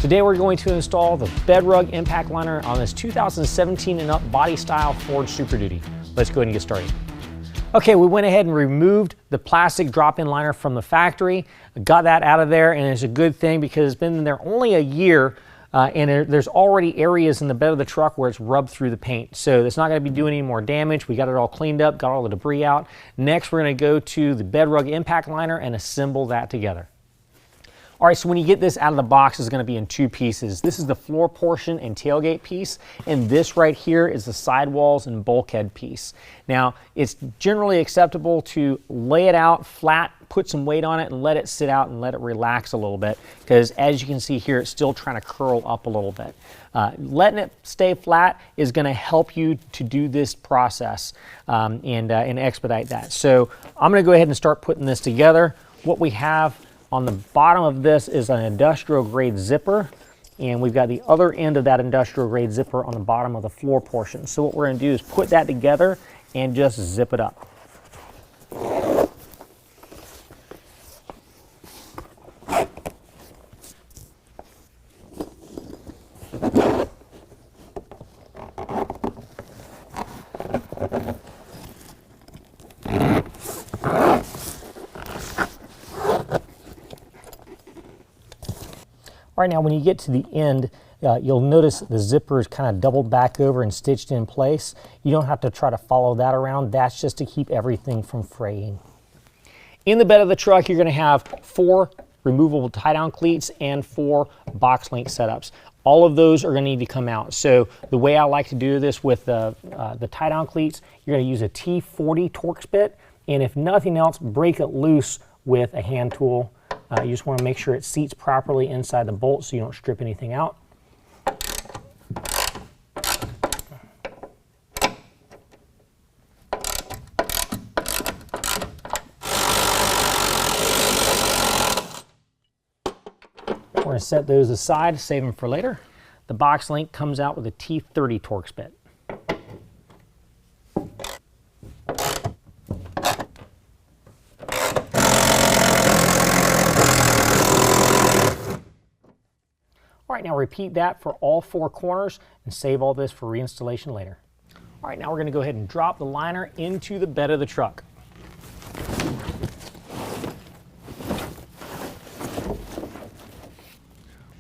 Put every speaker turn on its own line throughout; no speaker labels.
Today we're going to install the BedRug impact liner on this 2017 and up body style Ford Super Duty. Let's go ahead and get started. Okay, we went ahead and removed the plastic drop-in liner from the factory, got that out of there, and it's a good thing because it's been in there only a year and there's already areas in the bed of the truck where it's rubbed through the paint. So it's not going to be doing any more damage. We got it all cleaned up, got all the debris out. Next, we're going to go to the BedRug impact liner and assemble that together. All right, so when you get this out of the box, it's going to be in two pieces. This is the floor portion and tailgate piece, and this right here is the sidewalls and bulkhead piece. Now, it's generally acceptable to lay it out flat, put some weight on it, and let it sit out and let it relax a little bit, because as you can see here, it's still trying to curl up a little bit. Letting it stay flat is going to help you to do this process and expedite that. So I'm going to go ahead and start putting this together. What we have on the bottom of this is an industrial grade zipper, and we've got the other end of that industrial grade zipper on the bottom of the floor portion. So what we're going to do is put that together and just zip it up. All right, now when you get to the end, you'll notice the zipper is kind of doubled back over and stitched in place. You don't have to try to follow that around. That's just to keep everything from fraying. In the bed of the truck, you're going to have 4 removable tie-down cleats and 4 box link setups. All of those are going to need to come out. So the way I like to do this with the tie-down cleats, you're going to use a T40 Torx bit, and if nothing else, break it loose with a hand tool. You just want to make sure it seats properly inside the bolt so you don't strip anything out. We're going to set those aside, save them for later. The box link comes out with a T30 Torx bit. All right, now repeat that for all 4 corners and save all this for reinstallation later. All right, now we're going to go ahead and drop the liner into the bed of the truck.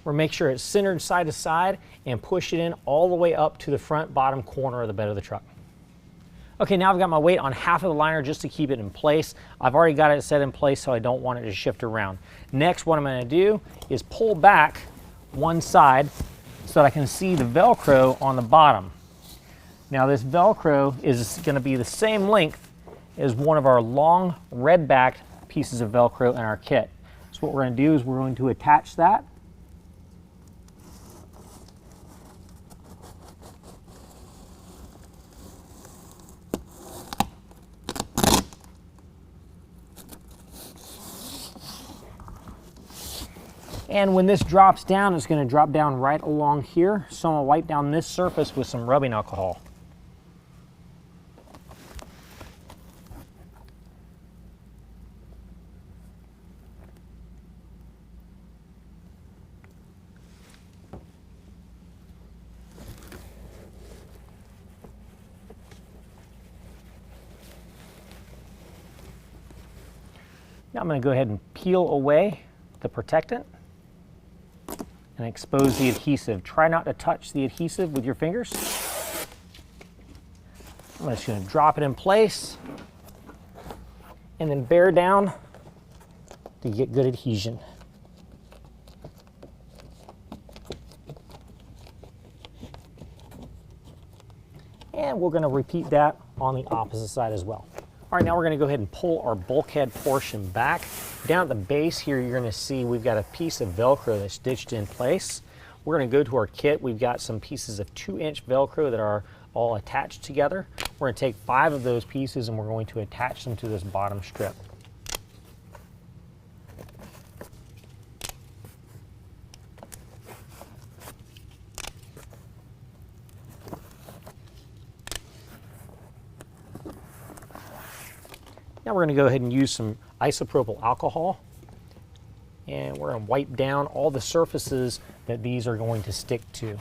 We'll make sure it's centered side to side and push it in all the way up to the front bottom corner of the bed of the truck. Okay, now I've got my weight on half of the liner just to keep it in place. I've already got it set in place so I don't want it to shift around. Next, what I'm going to do is pull back one side so that I can see the Velcro on the bottom. Now this Velcro is going to be the same length as one of our long red-backed pieces of Velcro in our kit. So what we're going to do is we're going to attach that. And when this drops down, it's going to drop down right along here. So I'm going to wipe down this surface with some rubbing alcohol. Now I'm going to go ahead and peel away the protectant and expose the adhesive. Try not to touch the adhesive with your fingers. I'm just going to drop it in place and then bear down to get good adhesion. And we're going to repeat that on the opposite side as well. All right, now we're going to go ahead and pull our bulkhead portion back. Down at the base here, you're going to see we've got a piece of Velcro that's stitched in place. We're going to go to our kit. We've got some pieces of 2-inch Velcro that are all attached together. We're going to take 5 of those pieces and we're going to attach them to this bottom strip. Now we're going to go ahead and use some isopropyl alcohol And we're going to wipe down all the surfaces that these are going to stick to.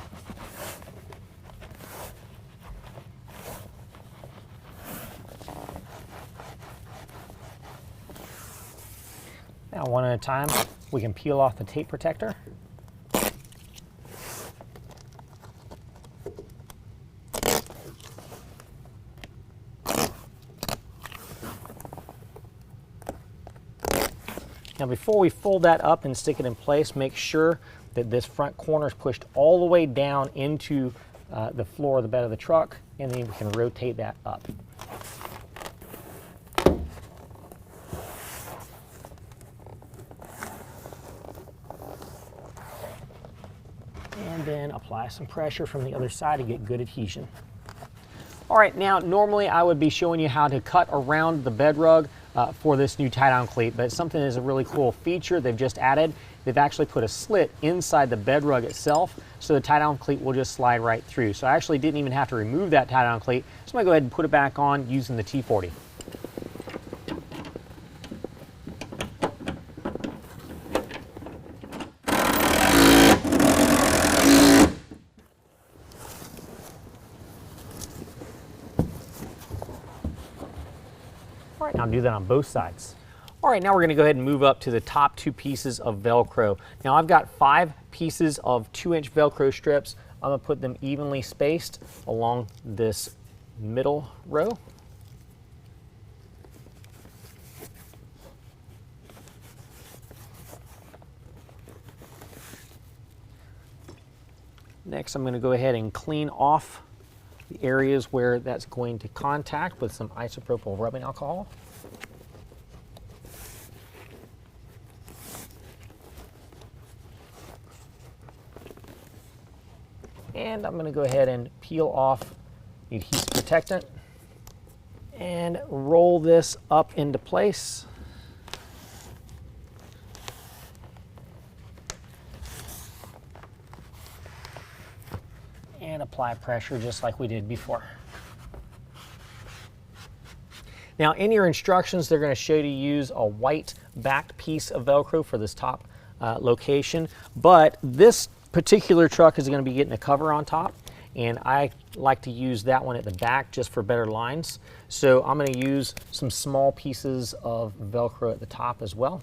Now, one at a time, we can peel off the tape protector. Now, before we fold that up and stick it in place, make sure that this front corner is pushed all the way down into the floor of the bed of the truck, and then we can rotate that up. And then apply some pressure from the other side to get good adhesion. All right, now normally I would be showing you how to cut around the bed rug for this new tie-down cleat, but something that is a really cool feature they've just added. They've actually put a slit inside the bed rug itself, so the tie-down cleat will just slide right through. So I actually didn't even have to remove that tie-down cleat, so I'm gonna go ahead and put it back on using the T40. All right, now I'll do that on both sides. All right, now we're gonna go ahead and move up to the top 2 pieces of Velcro. Now I've got 5 pieces of 2-inch Velcro strips. I'm gonna put them evenly spaced along this middle row. Next, I'm gonna go ahead and clean off the areas where that's going to contact with some isopropyl rubbing alcohol. And I'm going to go ahead and peel off the adhesive protectant and roll this up into place. And apply pressure just like we did before. Now in your instructions, they're going to show you to use a white backed piece of Velcro for this top location, but this particular truck is going to be getting a cover on top, and I like to use that one at the back just for better lines. So I'm going to use some small pieces of Velcro at the top as well.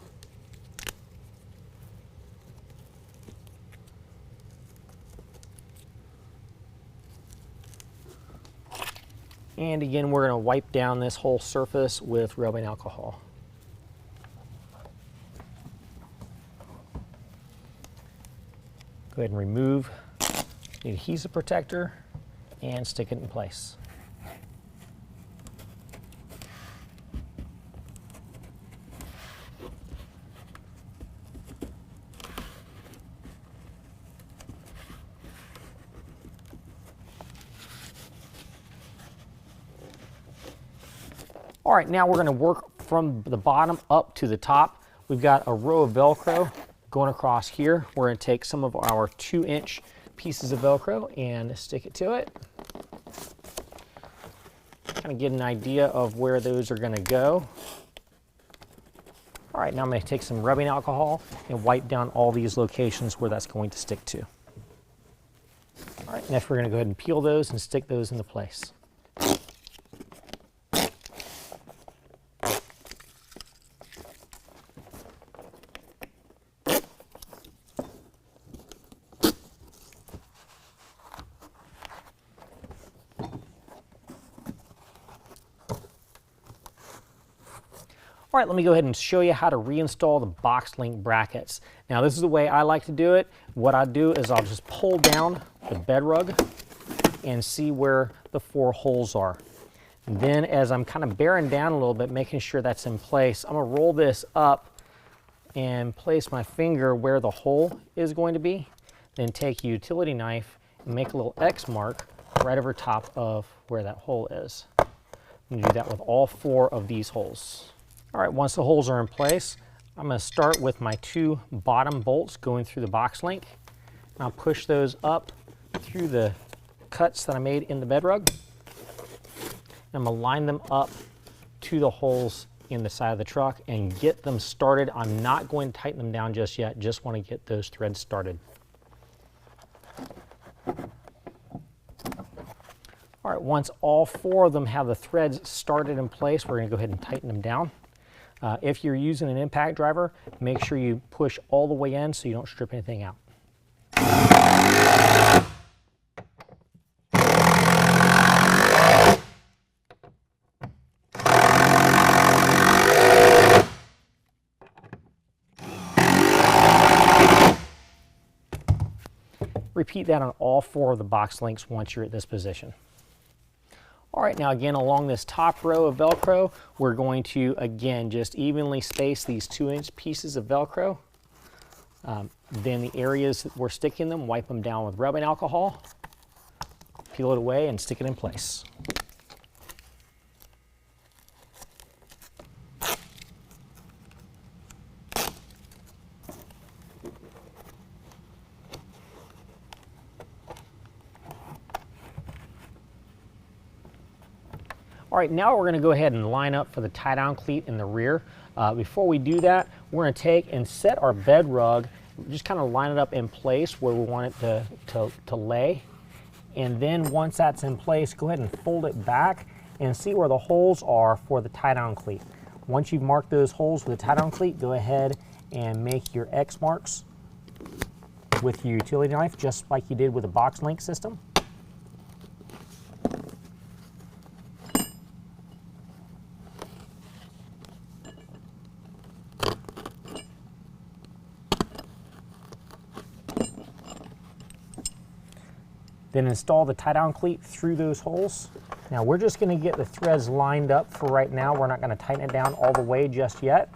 And again, we're going to wipe down this whole surface with rubbing alcohol. Go ahead and remove the adhesive protector and stick it in place. All right, now we're going to work from the bottom up to the top. We've got a row of Velcro going across here. We're going to take some of our 2-inch pieces of Velcro and stick it to it. Kind of get an idea of where those are going to go. All right, now I'm going to take some rubbing alcohol and wipe down all these locations where that's going to stick to. All right, next we're going to go ahead and peel those and stick those into place. All right, let me go ahead and show you how to reinstall the box link brackets. Now this is the way I like to do it. What I do is I'll just pull down the bed rug and see where the 4 holes are. And then as I'm kind of bearing down a little bit, making sure that's in place, I'm gonna roll this up and place my finger where the hole is going to be. Then take a utility knife and make a little X mark right over top of where that hole is. I'm gonna do that with all 4 of these holes. All right, once the holes are in place, I'm going to start with my 2 bottom bolts going through the box link. And I'll push those up through the cuts that I made in the bed rug. I'm going to line them up to the holes in the side of the truck and get them started. I'm not going to tighten them down just yet, just want to get those threads started. All right, once all 4 of them have the threads started in place, we're going to go ahead and tighten them down. If you're using an impact driver, make sure you push all the way in so you don't strip anything out. Repeat that on all 4 of the box links once you're at this position. All right, now again, along this top row of Velcro, we're going to, again, just evenly space these 2-inch pieces of Velcro. Then the areas that we're sticking them, wipe them down with rubbing alcohol, peel it away, and stick it in place. All right, now we're going to go ahead and line up for the tie-down cleat in the rear. Before we do that, we're going to take and set our bed rug, just kind of line it up in place where we want it to lay. And then once that's in place, go ahead and fold it back and see where the holes are for the tie-down cleat. Once you've marked those holes with the tie-down cleat, go ahead and make your X marks with your utility knife, just like you did with the box link system. Then install the tie-down cleat through those holes. Now we're just going to get the threads lined up for right now. We're not going to tighten it down all the way just yet.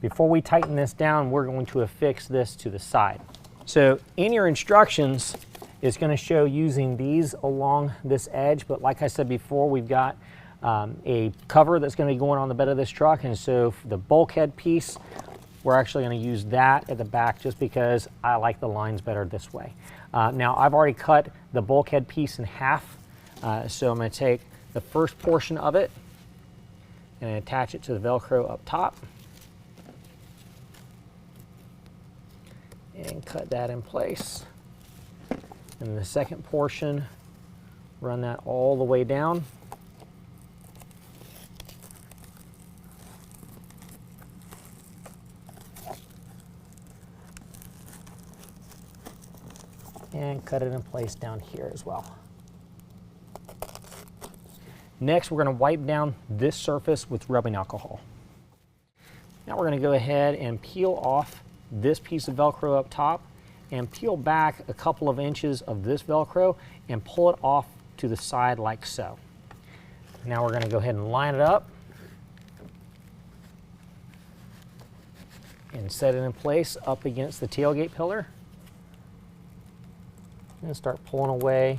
Before we tighten this down, we're going to affix this to the side. So in your instructions, it's going to show using these along this edge, but like I said before, we've got a cover that's going to be going on the bed of this truck, and so for the bulkhead piece, we're actually going to use that at the back just because I like the lines better this way. Now I've already cut the bulkhead piece in half, so I'm going to take the first portion of it and attach it to the Velcro up top and cut that in place. And the second portion, run that all the way down. And cut it in place down here as well. Next, we're going to wipe down this surface with rubbing alcohol. Now we're going to go ahead and peel off this piece of Velcro up top and peel back a couple of inches of this Velcro and pull it off to the side like so. Now we're going to go ahead and line it up and set it in place up against the tailgate pillar. And start pulling away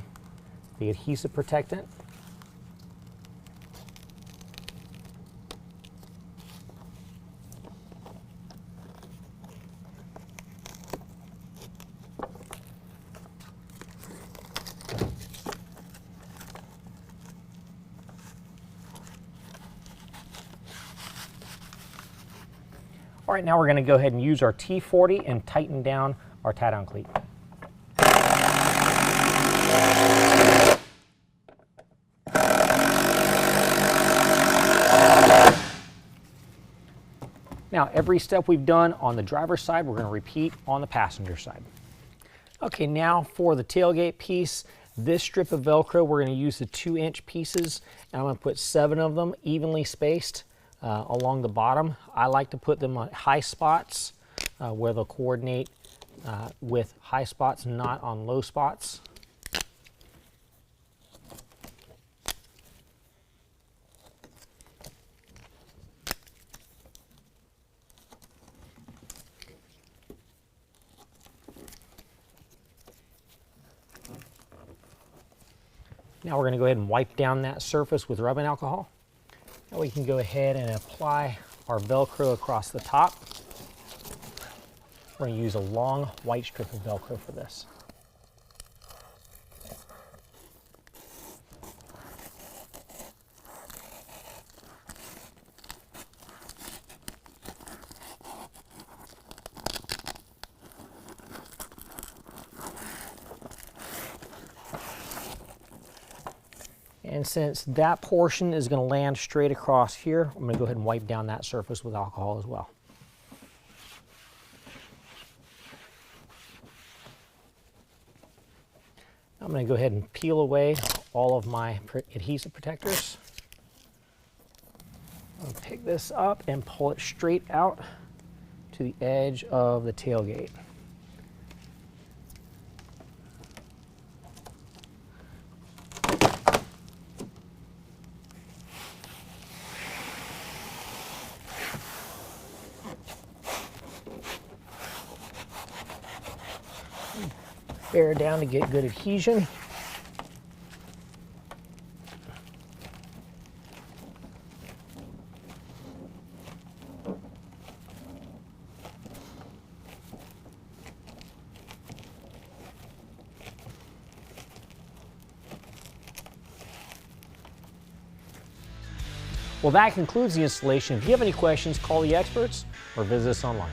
the adhesive protectant. All right, now we're going to go ahead and use our T40 and tighten down our tie-down cleat. Now, every step we've done on the driver's side, we're going to repeat on the passenger side. Okay, now for the tailgate piece, this strip of Velcro, we're going to use the 2-inch pieces, and I'm going to put 7 of them evenly spaced along the bottom. I like to put them on high spots where they'll coordinate with high spots, not on low spots. Now we're going to go ahead and wipe down that surface with rubbing alcohol. Now we can go ahead and apply our Velcro across the top. We're going to use a long white strip of Velcro for this. And since that portion is going to land straight across here, I'm going to go ahead and wipe down that surface with alcohol as well. I'm going to go ahead and peel away all of my adhesive protectors. I'll pick this up and pull it straight out to the edge of the tailgate. Bear it down to get good adhesion. Well, that concludes the installation. If you have any questions, call the experts or visit us online.